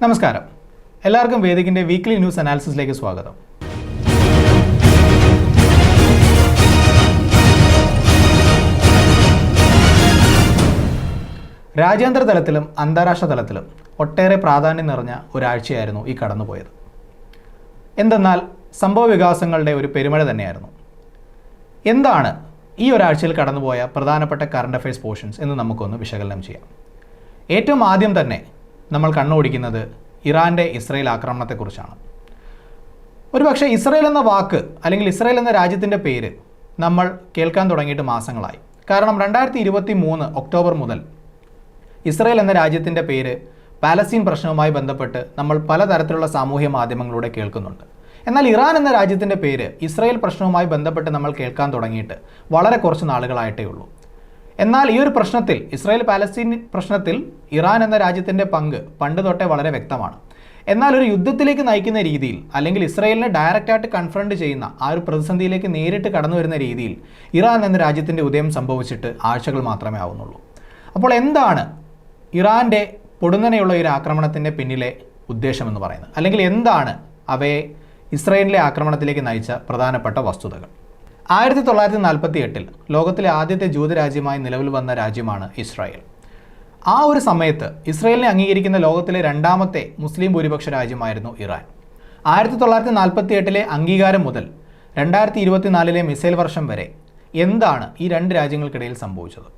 നമസ്കാരം. എല്ലാവർക്കും വേദിക്കിൻ്റെ weekly news അനാലിസിസിലേക്ക് സ്വാഗതം. രാജ്യാന്തര തലത്തിലും അന്താരാഷ്ട്ര തലത്തിലും ഒട്ടേറെ പ്രാധാന്യം നിറഞ്ഞ ഒരാഴ്ചയായിരുന്നു ഈ കടന്നുപോയത്. എന്തെന്നാൽ സംഭവ വികാസങ്ങളുടെ ഒരു പെരുമഴ തന്നെയായിരുന്നു. എന്താണ് ഈ ഒരാഴ്ചയിൽ കടന്നുപോയ പ്രധാനപ്പെട്ട കറണ്ട് അഫയേഴ്സ് പോർഷൻസ് എന്ന് നമുക്കൊന്ന് വിശകലനം ചെയ്യാം. ഏറ്റവും ആദ്യം തന്നെ നമ്മൾ കണ്ണോടിക്കുന്നത് ഇറാൻ്റെ ഇസ്രയേൽ ആക്രമണത്തെക്കുറിച്ചാണ്. ഒരുപക്ഷെ ഇസ്രയേൽ എന്ന വാക്ക് അല്ലെങ്കിൽ ഇസ്രയേൽ എന്ന രാജ്യത്തിൻ്റെ പേര് നമ്മൾ കേൾക്കാൻ തുടങ്ങിയിട്ട് മാസങ്ങളായി. കാരണം 2023 ഒക്ടോബർ മുതൽ ഇസ്രയേൽ എന്ന രാജ്യത്തിൻ്റെ പേര് പാലസ്തീൻ പ്രശ്നവുമായി ബന്ധപ്പെട്ട് നമ്മൾ പലതരത്തിലുള്ള സാമൂഹ്യ മാധ്യമങ്ങളിലൂടെ കേൾക്കുന്നുണ്ട്. എന്നാൽ ഇറാൻ എന്ന രാജ്യത്തിൻ്റെ പേര് ഇസ്രയേൽ പ്രശ്നവുമായി ബന്ധപ്പെട്ട് നമ്മൾ കേൾക്കാൻ തുടങ്ങിയിട്ട് വളരെ കുറച്ച് നാളുകളായിട്ടേ ഉള്ളൂ. എന്നാൽ ഈ ഒരു പ്രശ്നത്തിൽ, ഇസ്രായേൽ പാലസ്തീൻ പ്രശ്നത്തിൽ ഇറാൻ എന്ന രാജ്യത്തിൻ്റെ പങ്ക് പണ്ട് തൊട്ടേ വളരെ വ്യക്തമാണ്. എന്നാൽ ഒരു യുദ്ധത്തിലേക്ക് നയിക്കുന്ന രീതിയിൽ അല്ലെങ്കിൽ ഇസ്രായേലിനെ ഡയറക്റ്റായിട്ട് കൺഫ്രണ്ട് ചെയ്യുന്ന ആ ഒരു പ്രതിസന്ധിയിലേക്ക് നേരിട്ട് കടന്നു വരുന്ന രീതിയിൽ ഇറാൻ എന്ന രാജ്യത്തിൻ്റെ ഉദയം സംഭവിച്ചിട്ട് ആഴ്ചകൾ മാത്രമേ ആവുന്നുള്ളൂ. അപ്പോൾ എന്താണ് ഇറാൻ്റെ പൊടുന്നനെയുള്ള ഒരു ആക്രമണത്തിൻ്റെ പിന്നിലെ ഉദ്ദേശമെന്ന് പറയുന്നത്, അല്ലെങ്കിൽ എന്താണ് അവയെ ഇസ്രായേലിലെ ആക്രമണത്തിലേക്ക് നയിച്ച പ്രധാനപ്പെട്ട വസ്തുതകൾ? 1948 ലോകത്തിലെ ആദ്യത്തെ ജൂതരാജ്യമായി നിലവിൽ വന്ന രാജ്യമാണ് ഇസ്രായേൽ. ആ ഒരു സമയത്ത് ഇസ്രായേലിനെ അംഗീകരിക്കുന്ന ലോകത്തിലെ രണ്ടാമത്തെ മുസ്ലിം ഭൂരിപക്ഷ രാജ്യമായിരുന്നു ഇറാൻ. 1948 അംഗീകാരം മുതൽ 2024 മിസൈൽ വർഷം വരെ എന്താണ് ഈ രണ്ട് രാജ്യങ്ങൾക്കിടയിൽ സംഭവിച്ചത്?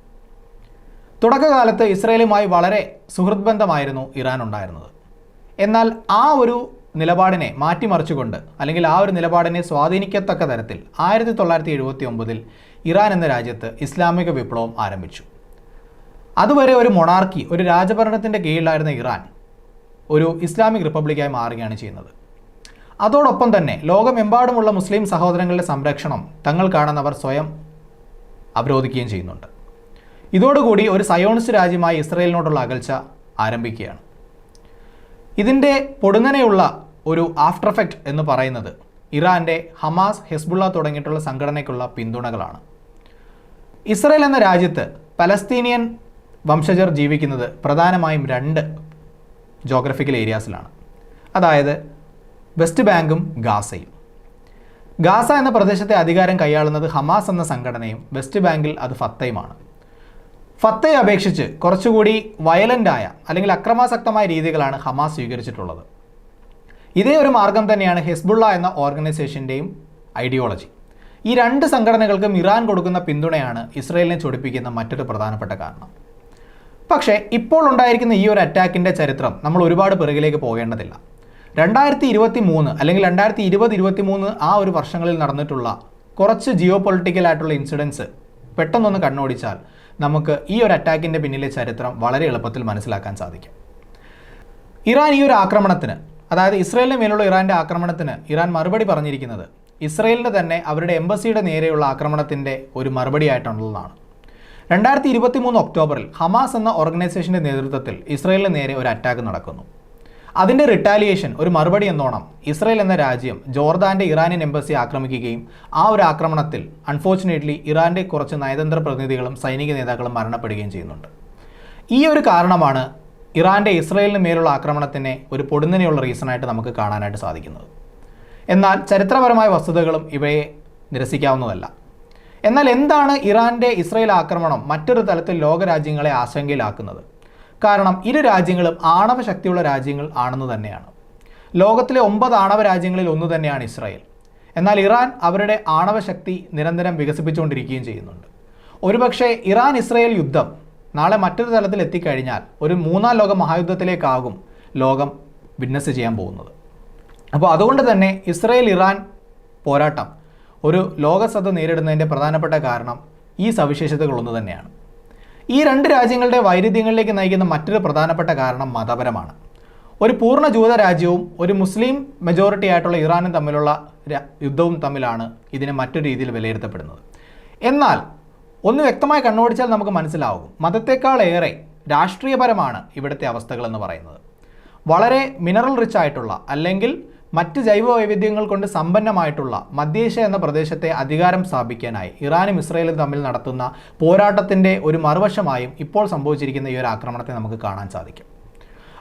തുടക്കകാലത്ത് ഇസ്രായേലുമായി വളരെ സുഹൃത്ത് ബന്ധമായിരുന്നു ഇറാൻ ഉണ്ടായിരുന്നത്. എന്നാൽ ആ ഒരു നിലപാടിനെ മാറ്റിമറിച്ചുകൊണ്ട്, അല്ലെങ്കിൽ ആ ഒരു നിലപാടിനെ സ്വാധീനിക്കത്തക്ക തരത്തിൽ 1979 ഇറാൻ എന്ന രാജ്യത്ത് ഇസ്ലാമിക വിപ്ലവം ആരംഭിച്ചു. അതുവരെ ഒരു മൊണാർക്കി, ഒരു രാജഭരണത്തിൻ്റെ കീഴിലായിരുന്ന ഇറാൻ ഒരു ഇസ്ലാമിക് റിപ്പബ്ലിക്കായി മാറുകയാണ് ചെയ്യുന്നത്. അതോടൊപ്പം തന്നെ ലോകമെമ്പാടുമുള്ള മുസ്ലിം സഹോദരങ്ങളുടെ സംരക്ഷണം തങ്ങൾക്കാണെന്ന് അവർ സ്വയം അവരോധിക്കുകയും ചെയ്യുന്നുണ്ട്. ഇതോടുകൂടി ഒരു സയോണിസ്റ്റ് രാജ്യമായി ഇസ്രായേലിനോടുള്ള അകൽച്ച ആരംഭിക്കുകയാണ്. ഇതിൻ്റെ പൊടുന്നനെയുള്ള ഒരു ആഫ്റ്റർ എഫക്റ്റ് എന്ന് പറയുന്നത് ഇറാൻ്റെ ഹമാസ്, ഹെസ്ബുള്ള തുടങ്ങിയിട്ടുള്ള സംഘടനയ്ക്കുള്ള പിന്തുണകളാണ്. ഇസ്രായേൽ എന്ന രാജ്യത്ത് പലസ്തീനിയൻ വംശജർ ജീവിക്കുന്നത് പ്രധാനമായും 2 ജോഗ്രഫിക്കൽ ഏരിയാസിലാണ്. അതായത് വെസ്റ്റ് ബാങ്കും ഗാസയും. ഗാസ എന്ന പ്രദേശത്തെ അധികാരം കൈയാളുന്നത് ഹമാസ് എന്ന സംഘടനയും വെസ്റ്റ് ബാങ്കിൽ അത് ഫത്തയുമാണ്. ഫത്തയെ അപേക്ഷിച്ച് കുറച്ചുകൂടി വയലൻ്റായ അല്ലെങ്കിൽ അക്രമാസക്തമായ രീതികളാണ് ഹമാസ് സ്വീകരിച്ചിട്ടുള്ളത്. ഇതേ ഒരു മാർഗം തന്നെയാണ് ഹെസ്ബുള്ള എന്ന ഓർഗനൈസേഷൻ്റെയും ഐഡിയോളജി. ഈ 2 സംഘടനകൾക്കും ഇറാൻ കൊടുക്കുന്ന പിന്തുണയാണ് ഇസ്രായേലിനെ ചൊടിപ്പിക്കുന്ന മറ്റൊരു പ്രധാനപ്പെട്ട കാരണം. പക്ഷേ ഇപ്പോൾ ഉണ്ടായിരിക്കുന്ന ഈ ഒരു അറ്റാക്കിൻ്റെ ചരിത്രം നമ്മൾ ഒരുപാട് പിറകിലേക്ക് പോകേണ്ടതില്ല. 2023 അല്ലെങ്കിൽ 2020-23 ആ ഒരു വർഷങ്ങളിൽ നടന്നിട്ടുള്ള കുറച്ച് ജിയോ പൊളിറ്റിക്കലായിട്ടുള്ള ഇൻസിഡൻസ് പെട്ടെന്നൊന്ന് കണ്ണോടിച്ചാൽ നമുക്ക് ഈ ഒരു അറ്റാക്കിൻ്റെ പിന്നിലെ ചരിത്രം വളരെ എളുപ്പത്തിൽ മനസ്സിലാക്കാൻ സാധിക്കും. ഇറാൻ ഈ ഒരു ആക്രമണത്തിന്, അതായത് ഇസ്രായേലിന് മേലുള്ള ഇറാൻ്റെ ആക്രമണത്തിന് ഇറാൻ മറുപടി പറഞ്ഞിരിക്കുന്നത് ഇസ്രായേലിൻ്റെ തന്നെ അവരുടെ എംബസിയുടെ നേരെയുള്ള ആക്രമണത്തിൻ്റെ ഒരു മറുപടി ആയിട്ടുള്ളതാണ്. 2023 ഒക്ടോബറിൽ ഹമാസ് എന്ന ഓർഗനൈസേഷൻ്റെ നേതൃത്വത്തിൽ ഇസ്രായേലിന് നേരെ ഒരു അറ്റാക്ക് നടക്കുന്നു. അതിൻ്റെ റിട്ടാലിയേഷൻ, ഒരു മറുപടി എന്നോണം ഇസ്രായേൽ എന്ന രാജ്യം ജോർദാൻ്റെ ഇറാനിയൻ എംബസി ആക്രമിക്കുകയും ആ ഒരു ആക്രമണത്തിൽ അൺഫോർച്ചുനേറ്റ്ലി ഇറാൻ്റെ കുറച്ച് നയതന്ത്ര പ്രതിനിധികളും സൈനിക നേതാക്കളും മരണപ്പെടുകയും ചെയ്യുന്നുണ്ട്. ഈ ഒരു കാരണമാണ് ഇറാൻ്റെ ഇസ്രായേലിന് മേലുള്ള ആക്രമണത്തിനെ ഒരു പൊടുന്നനെയുള്ള റീസണായിട്ട് നമുക്ക് കാണാനായിട്ട് സാധിക്കുന്നത്. എന്നാൽ ചരിത്രപരമായ വസ്തുതകളും ഇവയെ നിരസിക്കാവുന്നതല്ല. എന്നാൽ എന്താണ് ഇറാൻ്റെ ഇസ്രായേൽ ആക്രമണം മറ്റൊരു തലത്തിൽ ലോകരാജ്യങ്ങളെ ആശങ്കയിലാക്കുന്നത്? കാരണം ഇരു രാജ്യങ്ങളും ആണവ ശക്തിയുള്ള രാജ്യങ്ങൾ ആണെന്ന് തന്നെയാണ്. ലോകത്തിലെ 9 ആണവ രാജ്യങ്ങളിൽ ഒന്ന് തന്നെയാണ് ഇസ്രായേൽ. എന്നാൽ ഇറാൻ അവരുടെ ആണവ ശക്തി നിരന്തരം വികസിപ്പിച്ചുകൊണ്ടിരിക്കുകയും ചെയ്യുന്നുണ്ട്. ഒരുപക്ഷെ ഇറാൻ ഇസ്രായേൽ യുദ്ധം നാളെ മറ്റൊരു തലത്തിൽ എത്തിക്കഴിഞ്ഞാൽ ഒരു 3ാം ലോക മഹായുദ്ധത്തിലേക്കാകും ലോകം വിറ്റ്നസ് ചെയ്യാൻ പോകുന്നത്. അപ്പോൾ അതുകൊണ്ട് തന്നെ ഇസ്രായേൽ ഇറാൻ പോരാട്ടം ഒരു ലോകശ്രദ്ധ നേരിടുന്നതിൻ്റെ പ്രധാനപ്പെട്ട കാരണം ഈ സവിശേഷതകളൊന്നു തന്നെയാണ്. ഈ 2 രാജ്യങ്ങളുടെ വൈരുദ്ധ്യങ്ങളിലേക്ക് നയിക്കുന്ന മറ്റൊരു പ്രധാനപ്പെട്ട കാരണം മതപരമാണ്. ഒരു പൂർണ്ണ ജൂത രാജ്യവും ഒരു മുസ്ലിം മെജോറിറ്റി ആയിട്ടുള്ള ഇറാനും തമ്മിലുള്ള യുദ്ധവും തമ്മിലാണ് ഇതിനെ മറ്റൊരു രീതിയിൽ വിലയിരുത്തപ്പെടുന്നത്. എന്നാൽ ഒന്ന് വ്യക്തമായി കണ്ണോടിച്ചാൽ നമുക്ക് മനസ്സിലാവും, മതത്തെക്കാളേറെ രാഷ്ട്രീയപരമാണ് ഇവിടുത്തെ അവസ്ഥകളെന്ന് പറയുന്നത്. വളരെ മിനറൽ റിച്ച് ആയിട്ടുള്ള അല്ലെങ്കിൽ മറ്റ് ജൈവ വൈവിധ്യങ്ങൾ കൊണ്ട് സമ്പന്നമായിട്ടുള്ള മധ്യേഷ്യ എന്ന പ്രദേശത്തെ അധികാരം സ്ഥാപിക്കാനായി ഇറാനും ഇസ്രായേലും തമ്മിൽ നടത്തുന്ന പോരാട്ടത്തിൻ്റെ ഒരു മറുവശമായും ഇപ്പോൾ സംഭവിച്ചിരിക്കുന്ന ഈ ഒരു ആക്രമണത്തെ നമുക്ക് കാണാൻ സാധിക്കും.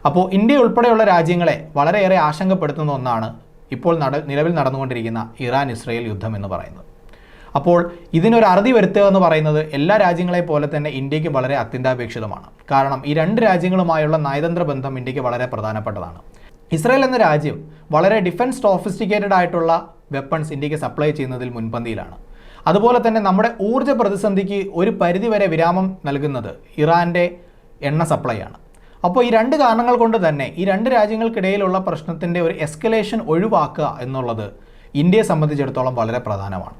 അപ്പോൾ ഇന്ത്യ ഉൾപ്പെടെയുള്ള രാജ്യങ്ങളെ വളരെയേറെ ആശങ്കപ്പെടുത്തുന്ന ഒന്നാണ് ഇപ്പോൾ നിലവിൽ നടന്നുകൊണ്ടിരിക്കുന്ന ഇറാൻ-ഇസ്രയേൽ യുദ്ധം എന്ന് പറയുന്നത്. അപ്പോൾ ഇതിനൊരു അറുതി വരുത്തുക എന്ന് പറയുന്നത് എല്ലാ രാജ്യങ്ങളെ പോലെ തന്നെ ഇന്ത്യക്ക് വളരെ അത്യന്താപേക്ഷിതമാണ്. കാരണം ഈ രണ്ട് രാജ്യങ്ങളുമായുള്ള നയതന്ത്ര ബന്ധം ഇന്ത്യക്ക് വളരെ പ്രധാനപ്പെട്ടതാണ്. ഇസ്രയേൽ എന്ന രാജ്യം വളരെ ഡിഫൻസ് സോഫിസ്റ്റിക്കേറ്റഡ് ആയിട്ടുള്ള വെപ്പൺസ് ഇന്ത്യക്ക് സപ്ലൈ ചെയ്യുന്നതിൽ മുൻപന്തിയിലാണ്. അതുപോലെ തന്നെ നമ്മുടെ ഊർജ്ജ പ്രതിസന്ധിക്ക് ഒരു പരിധിവരെ വിരാമം നൽകുന്നത് ഇറാൻ്റെ എണ്ണ സപ്ലൈ ആണ്. അപ്പോൾ ഈ രണ്ട് കാരണങ്ങൾ കൊണ്ട് തന്നെ ഈ രണ്ട് രാജ്യങ്ങൾക്കിടയിലുള്ള പ്രശ്നത്തിൻ്റെ ഒരു എസ്കലേഷൻ ഒഴിവാക്കുക എന്നുള്ളത് ഇന്ത്യയെ സംബന്ധിച്ചിടത്തോളം വളരെ പ്രധാനമാണ്.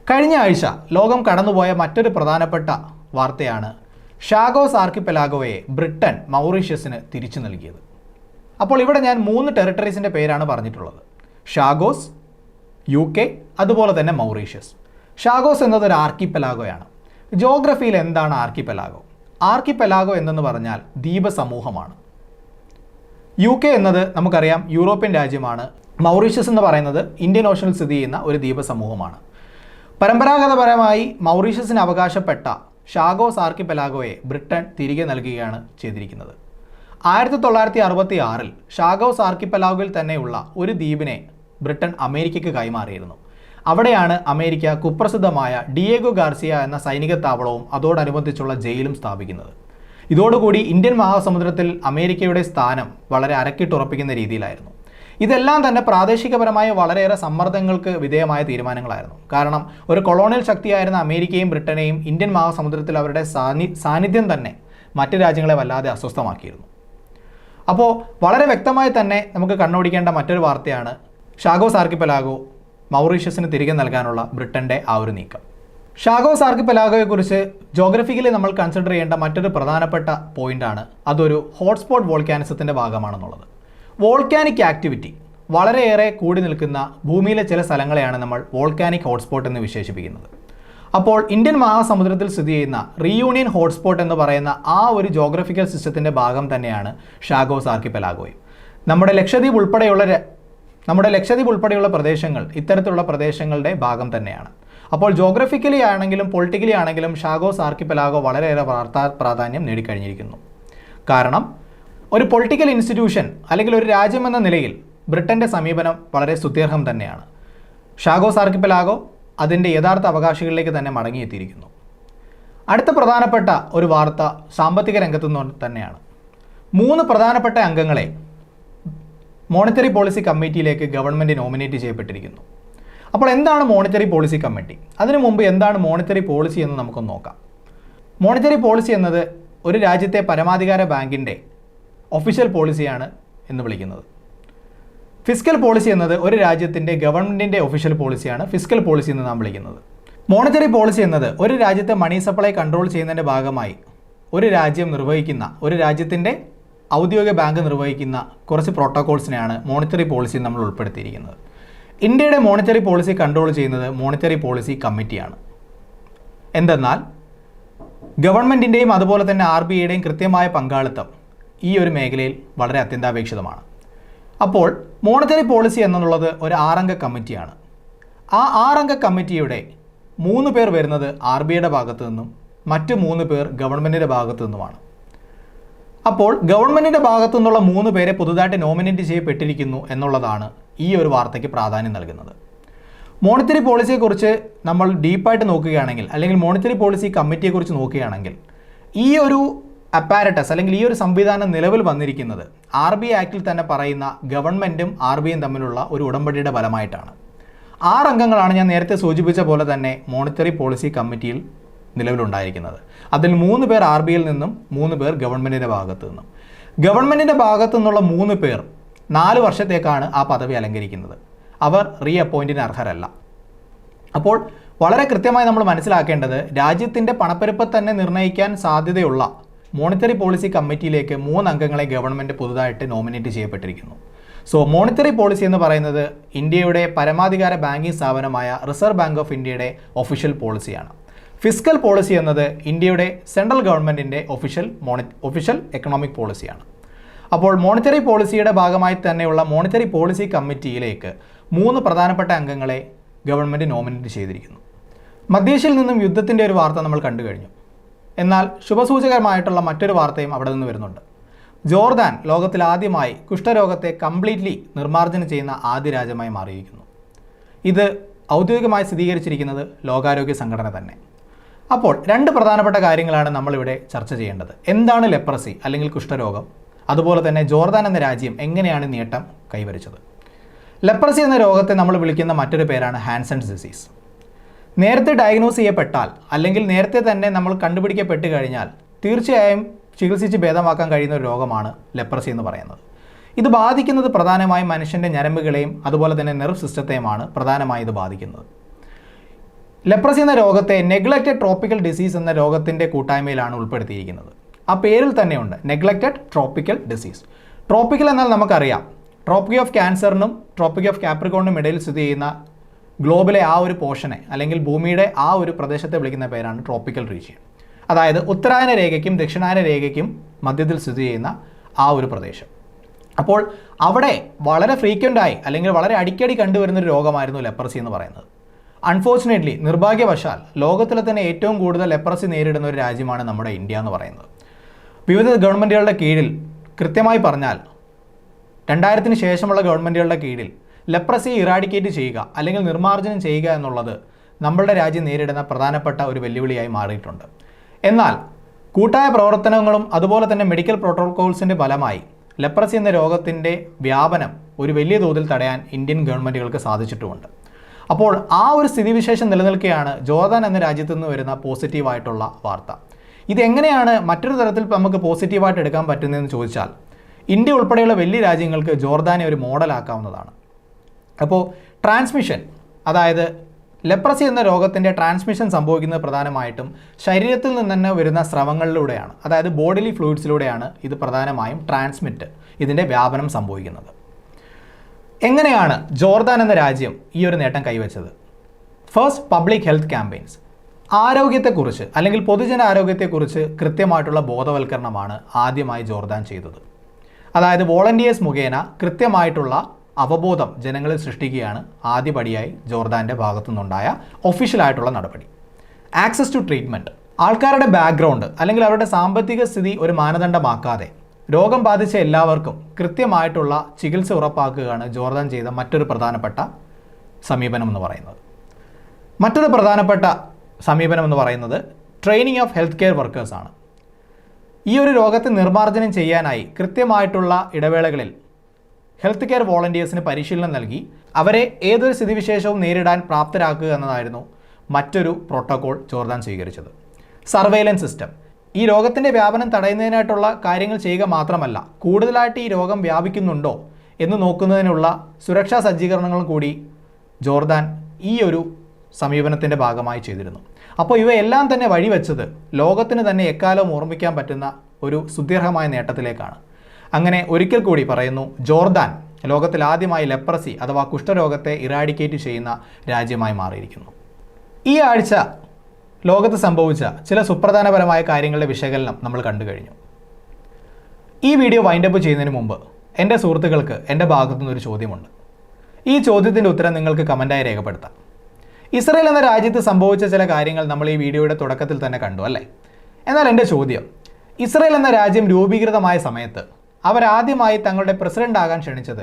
കഴിഞ്ഞ ആഴ്ച ലോകം കടന്നുപോയ മറ്റൊരു പ്രധാനപ്പെട്ട വാർത്തയാണ് ഷാഗോസ് ആർക്കിപ്പെലാഗോയെ ബ്രിട്ടൻ മൗറീഷ്യസിന് തിരിച്ചു നൽകിയത്. അപ്പോൾ ഇവിടെ ഞാൻ 3 ടെറിട്ടറീസിൻ്റെ പേരാണ് പറഞ്ഞിട്ടുള്ളത്: ഷാഗോസ്, UK, അതുപോലെ തന്നെ മൗറീഷ്യസ്. ഷാഗോസ് എന്നതൊരു ആർക്കിപ്പെലാഗോയാണ്. ജോഗ്രഫിയിൽ എന്താണ് ആർക്കിപ്പെലാഗോ? ആർക്കിപ്പെലാഗോ എന്തെന്ന് പറഞ്ഞാൽ ദ്വീപ സമൂഹമാണ്. UK എന്നത് നമുക്കറിയാം യൂറോപ്യൻ രാജ്യമാണ്. മൗറീഷ്യസ് എന്ന് പറയുന്നത് ഇന്ത്യൻ ഓഷനിൽ സ്ഥിതി ചെയ്യുന്ന ഒരു ദ്വീപ സമൂഹമാണ്. പരമ്പരാഗതപരമായി മൗറീഷ്യസിന് അവകാശപ്പെട്ട ഷാഗോസ് ആർക്കിപ്പെലാഗോയെ ബ്രിട്ടൻ തിരികെ നൽകുകയാണ് ചെയ്തിരിക്കുന്നത്. 1966 ഷാഗോസ് ആർക്കിപ്പെലാഗോയിൽ തന്നെയുള്ള ഒരു ദ്വീപിനെ ബ്രിട്ടൻ അമേരിക്കയ്ക്ക് കൈമാറിയിരുന്നു. അവിടെയാണ് അമേരിക്ക കുപ്രസിദ്ധമായ ഡിയേഗോ ഗാർസിയ എന്ന സൈനിക താവളവും അതോടനുബന്ധിച്ചുള്ള ജയിലും സ്ഥാപിക്കുന്നത്. ഇതോടുകൂടി ഇന്ത്യൻ മഹാസമുദ്രത്തിൽ അമേരിക്കയുടെ സ്ഥാനം വളരെ അരക്കിട്ടുറപ്പിക്കുന്ന രീതിയിലായിരുന്നു. ഇതെല്ലാം തന്നെ പ്രാദേശികപരമായ വളരെയേറെ സമ്മർദ്ദങ്ങൾക്ക് വിധേയമായ തീരുമാനങ്ങളായിരുന്നു. കാരണം ഒരു കൊളോണിയൽ ശക്തിയായിരുന്ന അമേരിക്കയും ബ്രിട്ടനെയും ഇന്ത്യൻ മഹാസമുദ്രത്തിൽ അവരുടെ സാന്നിധ്യം തന്നെ മറ്റ് രാജ്യങ്ങളെ വല്ലാതെ അസ്വസ്ഥമാക്കിയിരുന്നു. അപ്പോൾ വളരെ വ്യക്തമായി തന്നെ നമുക്ക് കണ്ണോടിക്കേണ്ട മറ്റൊരു വാർത്തയാണ് ഷാഗോസ് ആർക്കിപ്പെലാഗോ മൗറീഷ്യസിന് തിരികെ നൽകാനുള്ള ബ്രിട്ടൻ്റെ ആ ഒരു നീക്കം. ഷാഗോസ് ആർക്കിപ്പെലാഗോയെക്കുറിച്ച് ജോഗ്രഫിക്കലി നമ്മൾ കൺസിഡർ ചെയ്യേണ്ട മറ്റൊരു പ്രധാനപ്പെട്ട പോയിൻ്റാണ് അതൊരു ഹോട്ട്സ്പോട്ട് വോൾക്കാനിസത്തിൻ്റെ ഭാഗമാണെന്നുള്ളത്. വോൾക്കാനിക് ആക്ടിവിറ്റി വളരെയേറെ കൂടി നിൽക്കുന്ന ഭൂമിയിലെ ചില സ്ഥലങ്ങളെയാണ് നമ്മൾ വോൾക്കാനിക് ഹോട്ട്സ്പോട്ട് എന്ന് വിശേഷിപ്പിക്കുന്നത്. അപ്പോൾ ഇന്ത്യൻ മഹാസമുദ്രത്തിൽ സ്ഥിതി ചെയ്യുന്ന റീയൂണിയൻ ഹോട്ട്സ്പോട്ട് എന്ന് പറയുന്ന ആ ഒരു ജോഗ്രഫിക്കൽ സിസ്റ്റത്തിൻ്റെ ഭാഗം തന്നെയാണ് ഷാഗോസ് ആർക്കിപ്പെലാഗോയും. നമ്മുടെ ലക്ഷദ്വീപ് ഉൾപ്പെടെയുള്ള പ്രദേശങ്ങൾ ഇത്തരത്തിലുള്ള പ്രദേശങ്ങളുടെ ഭാഗം തന്നെയാണ്. അപ്പോൾ ജോഗ്രഫിക്കലി ആണെങ്കിലും പൊളിറ്റിക്കലി ആണെങ്കിലും ഷാഗോസ് ആർക്കിപ്പെലാഗോ വളരെയേറെ വാർത്താ പ്രാധാന്യം നേടിക്കഴിഞ്ഞിരിക്കുന്നു. കാരണം ഒരു പൊളിറ്റിക്കൽ ഇൻസ്റ്റിറ്റ്യൂഷൻ അല്ലെങ്കിൽ ഒരു രാജ്യമെന്ന നിലയിൽ ബ്രിട്ടൻ്റെ സമീപനം വളരെ സ്തുത്യർഹം തന്നെയാണ്. ഷാഗോസ് ആർക്കിപ്പെലാഗോ അതിൻ്റെ യഥാർത്ഥ അവകാശികളിലേക്ക് തന്നെ മടങ്ങിയെത്തിയിരിക്കുന്നു. അടുത്ത പ്രധാനപ്പെട്ട ഒരു വാർത്ത സാമ്പത്തിക രംഗത്തു നിന്ന് തന്നെയാണ്. 3 പ്രധാനപ്പെട്ട അംഗങ്ങളെ മോണിറ്ററി പോളിസി കമ്മിറ്റിയിലേക്ക് ഗവൺമെൻറ് നോമിനേറ്റ് ചെയ്യപ്പെട്ടിരിക്കുന്നു. അപ്പോൾ എന്താണ് മോണിറ്ററി പോളിസി കമ്മിറ്റി? അതിനു മുമ്പ് എന്താണ് മോണിറ്ററി പോളിസി എന്ന് നമുക്കൊന്ന് നോക്കാം. മോണിറ്ററി പോളിസി എന്നത് ഒരു രാജ്യത്തെ പരമാധികാര ബാങ്കിൻ്റെ ഒഫീഷ്യൽ പോളിസിയാണ് എന്ന് വിളിക്കുന്നത്. ഫിസ്ക്കൽ പോളിസി എന്നത് ഒരു രാജ്യത്തിൻ്റെ ഗവൺമെൻറ്റിൻ്റെ ഒഫീഷ്യൽ പോളിസിയാണ് ഫിസ്ക്കൽ പോളിസി എന്ന് നാം വിളിക്കുന്നത്. മോണിറ്ററി പോളിസി എന്നത് ഒരു രാജ്യത്തെ മണി സപ്ലൈ കൺട്രോൾ ചെയ്യുന്നതിൻ്റെ ഭാഗമായി ഒരു രാജ്യം നിർവഹിക്കുന്ന ഒരു രാജ്യത്തിൻ്റെ ഔദ്യോഗിക ബാങ്ക് നിർവഹിക്കുന്ന കുറച്ച് പ്രോട്ടോകോൾസിനെയാണ് മോണിറ്ററി പോളിസി നമ്മൾ ഉൾപ്പെടുത്തിയിരിക്കുന്നത്. ഇന്ത്യയുടെ മോണിറ്ററി പോളിസി കൺട്രോൾ ചെയ്യുന്നത് മോണിറ്ററി പോളിസി കമ്മിറ്റിയാണ്. എന്തെന്നാൽ ഗവൺമെൻറ്റിൻ്റെയും അതുപോലെ തന്നെ RBIയുടെയും കൃത്യമായ പങ്കാളിത്തം ഈ ഒരു മേഖലയിൽ വളരെ അത്യന്താപേക്ഷിതമാണ്. അപ്പോൾ മോണിറ്ററി പോളിസി എന്നുള്ളത് ഒരു 6 അംഗ കമ്മിറ്റിയാണ്. ആ 6 അംഗ കമ്മിറ്റിയുടെ 3 പേർ വരുന്നത് RBIയുടെ ഭാഗത്തു നിന്നും മറ്റ് 3 പേർ ഗവൺമെൻറ്റിൻ്റെ ഭാഗത്തു നിന്നുമാണ്. അപ്പോൾ ഗവൺമെൻറ്റിൻ്റെ ഭാഗത്തു നിന്നുള്ള 3 പേരെ പുതുതായിട്ട് നോമിനേറ്റ് ചെയ്യപ്പെട്ടിരിക്കുന്നു എന്നുള്ളതാണ് ഈ ഒരു വാർത്തയ്ക്ക് പ്രാധാന്യം നൽകുന്നത്. മോണിറ്ററി പോളിസിയെക്കുറിച്ച് നമ്മൾ ഡീപ്പായിട്ട് നോക്കുകയാണെങ്കിൽ അല്ലെങ്കിൽ മോണിറ്ററി പോളിസി കമ്മിറ്റിയെക്കുറിച്ച് നോക്കുകയാണെങ്കിൽ ഈ ഒരു അപ്പാരറ്റസ് അല്ലെങ്കിൽ ഈ ഒരു സംവിധാനം നിലവിൽ വന്നിരിക്കുന്നത് RBI ആക്ടിൽ തന്നെ പറയുന്ന ഗവൺമെൻറ്റും RBIയും തമ്മിലുള്ള ഒരു ഉടമ്പടിയുടെ ഫലമായിട്ടാണ്. 6 അംഗങ്ങളാണ് ഞാൻ നേരത്തെ സൂചിപ്പിച്ച പോലെ തന്നെ മോണിറ്ററി പോളിസി കമ്മിറ്റിയിൽ നിലവിലുണ്ടായിരിക്കുന്നത്. അതിൽ 3 പേർ RBIയിൽ നിന്നും 3 പേർ ഗവൺമെൻറ്റിൻ്റെ ഭാഗത്തു നിന്നും. ഗവൺമെൻറ്റിൻ്റെ ഭാഗത്തു നിന്നുള്ള 3 പേർ 4 വർഷത്തേക്കാണ് ആ പദവി അലങ്കരിക്കുന്നത്. അവർ റീ അപ്പോയിൻറ്റിന് അർഹരല്ല. അപ്പോൾ വളരെ കൃത്യമായി നമ്മൾ മനസ്സിലാക്കേണ്ടത് രാജ്യത്തിൻ്റെ പണപ്പെരുപ്പം തന്നെ നിർണ്ണയിക്കാൻ സാധ്യതയുള്ള മോണിറ്ററി പോളിസി കമ്മിറ്റിയിലേക്ക് 3 അംഗങ്ങളെ ഗവൺമെൻറ് പുതുതായിട്ട് നോമിനേറ്റ് ചെയ്യപ്പെട്ടിരിക്കുന്നു. സോ മോണിറ്ററി പോളിസി എന്ന് പറയുന്നത് ഇന്ത്യയുടെ പരമാധികാര ബാങ്കിങ് സ്ഥാപനമായ റിസർവ് ബാങ്ക് ഓഫ് ഇന്ത്യയുടെ ഒഫീഷ്യൽ പോളിസിയാണ്. ഫിസ്ക്കൽ പോളിസി എന്നത് ഇന്ത്യയുടെ സെൻട്രൽ ഗവൺമെൻറ്റിൻ്റെ ഒഫീഷ്യൽ എക്കണോമിക് പോളിസിയാണ്. അപ്പോൾ മോണിറ്ററി പോളിസിയുടെ ഭാഗമായി തന്നെയുള്ള മോണിറ്ററി പോളിസി കമ്മിറ്റിയിലേക്ക് 3 പ്രധാനപ്പെട്ട അംഗങ്ങളെ ഗവൺമെൻറ് നോമിനേറ്റ് ചെയ്തിരിക്കുന്നു. മധ്യേഷ്യയിൽ നിന്നും യുദ്ധത്തിൻ്റെ ഒരു വാർത്ത നമ്മൾ കണ്ടു കഴിഞ്ഞു. എന്നാൽ ശുഭസൂചകരമായിട്ടുള്ള മറ്റൊരു വാർത്തയും അവിടെ നിന്ന് വരുന്നുണ്ട്. ജോർദാൻ ലോകത്തിൽ ആദ്യമായി കുഷ്ഠരോഗത്തെ കംപ്ലീറ്റ്ലി നിർമ്മാർജ്ജനം ചെയ്യുന്ന ആദ്യ രാജ്യമായി മാറിയിരിക്കുന്നു. ഇത് ഔദ്യോഗികമായി സ്ഥിരീകരിച്ചിരിക്കുന്നത് ലോകാരോഗ്യ സംഘടന തന്നെ. അപ്പോൾ രണ്ട് പ്രധാനപ്പെട്ട കാര്യങ്ങളാണ് നമ്മളിവിടെ ചർച്ച ചെയ്യേണ്ടത്. എന്താണ് ലെപ്രസി അല്ലെങ്കിൽ കുഷ്ഠരോഗം, അതുപോലെ തന്നെ ജോർദാൻ എന്ന രാജ്യം എങ്ങനെയാണ് നേട്ടം കൈവരിച്ചത്. ലെപ്രസി എന്ന രോഗത്തെ നമ്മൾ വിളിക്കുന്ന മറ്റൊരു പേരാണ് ഹാൻസൺസ് ഡിസീസ്. നേരത്തെ ഡയഗ്നോസ് ചെയ്യപ്പെട്ടാൽ അല്ലെങ്കിൽ നേരത്തെ തന്നെ നമ്മൾ കണ്ടുപിടിക്കപ്പെട്ട് കഴിഞ്ഞാൽ തീർച്ചയായും ചികിത്സിച്ച് ഭേദമാക്കാൻ കഴിയുന്ന ഒരു രോഗമാണ് ലെപ്രസി എന്ന് പറയുന്നത്. ഇത് ബാധിക്കുന്നത് പ്രധാനമായും മനുഷ്യൻ്റെ ഞരമ്പുകളെയും അതുപോലെ തന്നെ നെർവ് സിസ്റ്റത്തെയുമാണ് പ്രധാനമായും ഇത് ബാധിക്കുന്നത്. ലെപ്രസി എന്ന രോഗത്തെ നെഗ്ലക്റ്റഡ് ട്രോപ്പിക്കൽ ഡിസീസ് എന്ന രോഗത്തിൻ്റെ കൂട്ടായ്മയിലാണ് ഉൾപ്പെടുത്തിയിരിക്കുന്നത്. ആ പേരിൽ തന്നെയുണ്ട്, നെഗ്ലക്റ്റഡ് ട്രോപ്പിക്കൽ ഡിസീസ്. ട്രോപ്പിക്കൽ എന്നാൽ നമുക്കറിയാം, ട്രോപ്പിക് ഓഫ് ക്യാൻസറിനും ട്രോപ്പിക് ഓഫ് കാപ്രിക്കോണിനും ഇടയിൽ സ്ഥിതി ചെയ്യുന്ന ഗ്ലോബിലെ ആ ഒരു പോർഷനെ അല്ലെങ്കിൽ ഭൂമിയുടെ ആ ഒരു പ്രദേശത്തെ വിളിക്കുന്ന പേരാണ് ട്രോപ്പിക്കൽ റീജിയൻ. അതായത് ഉത്തരായന രേഖയ്ക്കും ദക്ഷിണായന രേഖയ്ക്കും മധ്യത്തിൽ സ്ഥിതി ചെയ്യുന്ന ആ ഒരു പ്രദേശം. അപ്പോൾ അവിടെ വളരെ ഫ്രീക്വൻ്റായി അല്ലെങ്കിൽ വളരെ അടിക്കടി കണ്ടുവരുന്നൊരു രോഗമായിരുന്നു ലെപ്രസി എന്ന് പറയുന്നത്. അൺഫോർച്ചുനേറ്റ്ലി, നിർഭാഗ്യവശാൽ ലോകത്തിലെ തന്നെ ഏറ്റവും കൂടുതൽ ലെപ്രസി നേരിടുന്ന ഒരു രാജ്യമാണ് നമ്മുടെ ഇന്ത്യ എന്ന് പറയുന്നത്. വിവിധ ഗവൺമെൻറ്റുകളുടെ കീഴിൽ, കൃത്യമായി പറഞ്ഞാൽ 2000-ന് ശേഷമുള്ള ഗവൺമെൻറ്റുകളുടെ കീഴിൽ ലെപ്രസി ഇറാഡിക്കേറ്റ് ചെയ്യുക അല്ലെങ്കിൽ നിർമ്മാർജ്ജനം ചെയ്യുക എന്നുള്ളത് നമ്മളുടെ രാജ്യം നേരിടുന്ന പ്രധാനപ്പെട്ട ഒരു വെല്ലുവിളിയായി മാറിയിട്ടുണ്ട്. എന്നാൽ കൂട്ടായ പ്രവർത്തനങ്ങളും അതുപോലെ തന്നെ മെഡിക്കൽ പ്രോട്ടോക്കോൾസിൻ്റെ ഫലമായി ലെപ്രസി എന്ന രോഗത്തിൻ്റെ വ്യാപനം ഒരു വലിയ തോതിൽ തടയാൻ ഇന്ത്യൻ ഗവൺമെൻറ്റുകൾക്ക് സാധിച്ചിട്ടുമുണ്ട്. അപ്പോൾ ആ ഒരു സ്ഥിതിവിശേഷം നിലനിൽക്കുകയാണ് ജോർദാൻ എന്ന രാജ്യത്തു നിന്ന് വരുന്ന പോസിറ്റീവായിട്ടുള്ള വാർത്ത. ഇതെങ്ങനെയാണ് മറ്റൊരു തരത്തിൽ നമുക്ക് പോസിറ്റീവായിട്ട് എടുക്കാൻ പറ്റുന്നതെന്ന് ചോദിച്ചാൽ, ഇന്ത്യ ഉൾപ്പെടെയുള്ള വലിയ രാജ്യങ്ങൾക്ക് ജോർദാനെ ഒരു മോഡലാക്കാവുന്നതാണ്. അപ്പോൾ ട്രാൻസ്മിഷൻ, അതായത് ലെപ്രസി എന്ന രോഗത്തിൻ്റെ ട്രാൻസ്മിഷൻ സംഭവിക്കുന്നത് പ്രധാനമായിട്ടും ശരീരത്തിൽ നിന്ന് തന്നെ വരുന്ന സ്രവങ്ങളിലൂടെയാണ്, അതായത് ബോഡിലി ഫ്ലൂയിഡ്സിലൂടെയാണ് ഇത് പ്രധാനമായും ഇതിൻ്റെ വ്യാപനം സംഭവിക്കുന്നത്. എങ്ങനെയാണ് ജോർദാൻ എന്ന രാജ്യം ഈ ഒരു നേട്ടം കൈവച്ചത്? First, public health campaigns. ആരോഗ്യത്തെക്കുറിച്ച് അല്ലെങ്കിൽ പൊതുജന ആരോഗ്യത്തെക്കുറിച്ച് കൃത്യമായിട്ടുള്ള ബോധവൽക്കരണമാണ് ആദ്യമായി ജോർദാൻ ചെയ്തത്. അതായത് വോളണ്ടിയേഴ്സ് മുഖേന കൃത്യമായിട്ടുള്ള അവബോധം ജനങ്ങളിൽ സൃഷ്ടിക്കുകയാണ് ആദ്യപടിയായി ജോർദാൻ്റെ ഭാഗത്തു നിന്നുണ്ടായ ഒഫീഷ്യലായിട്ടുള്ള നടപടി. Access to treatment. ആൾക്കാരുടെ ബാക്ക്ഗ്രൗണ്ട് അല്ലെങ്കിൽ അവരുടെ സാമ്പത്തിക സ്ഥിതി ഒരു മാനദണ്ഡമാക്കാതെ രോഗം ബാധിച്ച എല്ലാവർക്കും കൃത്യമായിട്ടുള്ള ചികിത്സ ഉറപ്പാക്കുകയാണ് ജോർദാൻ ചെയ്ത മറ്റൊരു പ്രധാനപ്പെട്ട സമീപനം എന്ന് പറയുന്നത്. മറ്റൊരു പ്രധാനപ്പെട്ട സമീപനം എന്ന് പറയുന്നത് ട്രെയിനിങ് ഓഫ് ഹെൽത്ത് കെയർ വർക്കേഴ്സാണ്. ഈ ഒരു രോഗത്തെ നിർമ്മാർജ്ജനം ചെയ്യാനായി കൃത്യമായിട്ടുള്ള ഇടവേളകളിൽ ഹെൽത്ത് കെയർ വോളണ്ടിയേഴ്സിന് പരിശീലനം നൽകി അവരെ ഏതൊരു സ്ഥിതിവിശേഷവും നേരിടാൻ പ്രാപ്തരാക്കുക എന്നതായിരുന്നു മറ്റൊരു പ്രോട്ടോകോൾ ജോർദാൻ സ്വീകരിച്ചത്. Surveillance system. ഈ രോഗത്തിൻ്റെ വ്യാപനം തടയുന്നതിനായിട്ടുള്ള കാര്യങ്ങൾ ചെയ്യുക മാത്രമല്ല, കൂടുതലായിട്ട് ഈ രോഗം വ്യാപിക്കുന്നുണ്ടോ എന്ന് നോക്കുന്നതിനുള്ള സുരക്ഷാ സജ്ജീകരണങ്ങളും കൂടി ജോർദാൻ ഈ ഒരു സമീപനത്തിൻ്റെ ഭാഗമായി ചെയ്തിരുന്നു. അപ്പോൾ ഇവയെല്ലാം തന്നെ വഴിവെച്ചത് ലോകത്തിന് തന്നെ എക്കാലവും ഓർമ്മിക്കാൻ പറ്റുന്ന ഒരു സുദീർഘമായ നേട്ടത്തിലേക്കാണ്. അങ്ങനെ ഒരിക്കൽ കൂടി പറയുന്നു, ജോർദാൻ ലോകത്തിൽ ആദ്യമായി ലെപ്രസി അഥവാ കുഷ്ഠരോഗത്തെ ഇറാഡിക്കേറ്റ് ചെയ്യുന്ന രാജ്യമായി മാറിയിരിക്കുന്നു. ഈ ആഴ്ച ലോകത്ത് സംഭവിച്ച ചില സുപ്രധാനപരമായ കാര്യങ്ങളുടെ വിശകലനം നമ്മൾ കണ്ടു കഴിഞ്ഞു. ഈ വീഡിയോ വൈൻഡപ്പ് ചെയ്യുന്നതിന് മുമ്പ് എൻ്റെ സുഹൃത്തുക്കൾക്ക് എൻ്റെ ഭാഗത്തുനിന്നൊരു ചോദ്യമുണ്ട്. ഈ ചോദ്യത്തിൻ്റെ ഉത്തരം നിങ്ങൾക്ക് കമൻറ്റായി രേഖപ്പെടുത്താം. ഇസ്രയേൽ എന്ന രാജ്യത്ത് സംഭവിച്ച ചില കാര്യങ്ങൾ നമ്മൾ ഈ വീഡിയോയുടെ തുടക്കത്തിൽ തന്നെ കണ്ടു അല്ലേ? എന്നാൽ എൻ്റെ ചോദ്യം, ഇസ്രയേൽ എന്ന രാജ്യം രൂപീകൃതമായ സമയത്ത് അവരാദ്യമായി തങ്ങളുടെ പ്രസിഡന്റ് ആകാൻ ക്ഷണിച്ചത്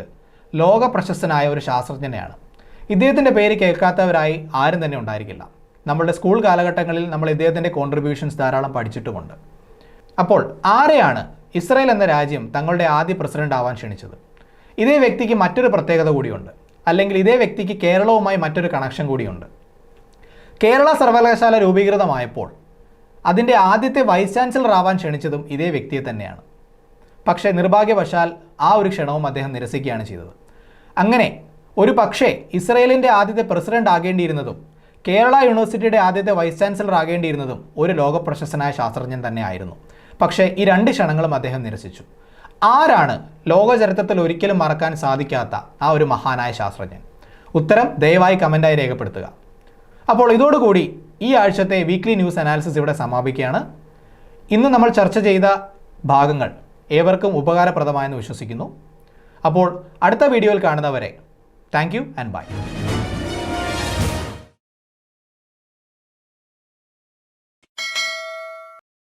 ലോക പ്രശസ്തനായ ഒരു ശാസ്ത്രജ്ഞനെയാണ്. ഇദ്ദേഹത്തിൻ്റെ പേര് കേൾക്കാത്തവരായി ആരും തന്നെ ഉണ്ടായിരിക്കില്ല. നമ്മളുടെ സ്കൂൾ കാലഘട്ടങ്ങളിൽ നമ്മൾ ഇദ്ദേഹത്തിൻ്റെ കോൺട്രിബ്യൂഷൻസ് ധാരാളം പഠിച്ചിട്ടുമുണ്ട്. അപ്പോൾ ആരെയാണ് ഇസ്രയേൽ എന്ന രാജ്യം തങ്ങളുടെ ആദ്യ പ്രസിഡന്റ് ആവാൻ ക്ഷണിച്ചത്? ഇതേ വ്യക്തിക്ക് മറ്റൊരു പ്രത്യേകത കൂടിയുണ്ട്, അല്ലെങ്കിൽ ഇതേ വ്യക്തിക്ക് കേരളവുമായി മറ്റൊരു കണക്ഷൻ കൂടിയുണ്ട്. കേരള സർവകലാശാല രൂപീകൃതമായപ്പോൾ അതിൻ്റെ ആദ്യത്തെ വൈസ് ചാൻസലർ ആവാൻ ക്ഷണിച്ചതും ഇതേ വ്യക്തിയെ തന്നെയാണ്. പക്ഷേ നിർഭാഗ്യവശാൽ ആ ഒരു ക്ഷണവും അദ്ദേഹം നിരസിക്കുകയാണ് ചെയ്തത്. അങ്ങനെ ഒരു പക്ഷേ ഇസ്രയേലിൻ്റെ ആദ്യത്തെ പ്രസിഡന്റ് ആകേണ്ടിയിരുന്നതും കേരള യൂണിവേഴ്സിറ്റിയുടെ ആദ്യത്തെ വൈസ് ചാൻസലർ ആകേണ്ടിയിരുന്നതും ഒരു ലോകപ്രശസ്തനായ ശാസ്ത്രജ്ഞൻ തന്നെയായിരുന്നു. പക്ഷേ ഈ രണ്ട് ക്ഷണങ്ങളും അദ്ദേഹം നിരസിച്ചു. ആരാണ് ലോക ചരിത്രത്തിൽ ഒരിക്കലും മറക്കാൻ സാധിക്കാത്ത ആ ഒരു മഹാനായ ശാസ്ത്രജ്ഞൻ? ഉത്തരം ദയവായി കമൻറ്റായി രേഖപ്പെടുത്തുക. അപ്പോൾ ഇതോടുകൂടി ഈ ആഴ്ചത്തെ വീക്ക്ലി ന്യൂസ് അനാലിസിസ് ഇവിടെ സമാപിക്കുകയാണ്. ഇന്ന് നമ്മൾ ചർച്ച ചെയ്ത ഭാഗങ്ങൾ ഏവർക്കും ഉപകാരപ്രദമായെന്ന് വിശ്വസിക്കുന്നു. അപ്പോൾ അടുത്ത വീഡിയോയിൽ കാണുന്നവരെ താങ്ക് യു ആൻഡ് ബൈ.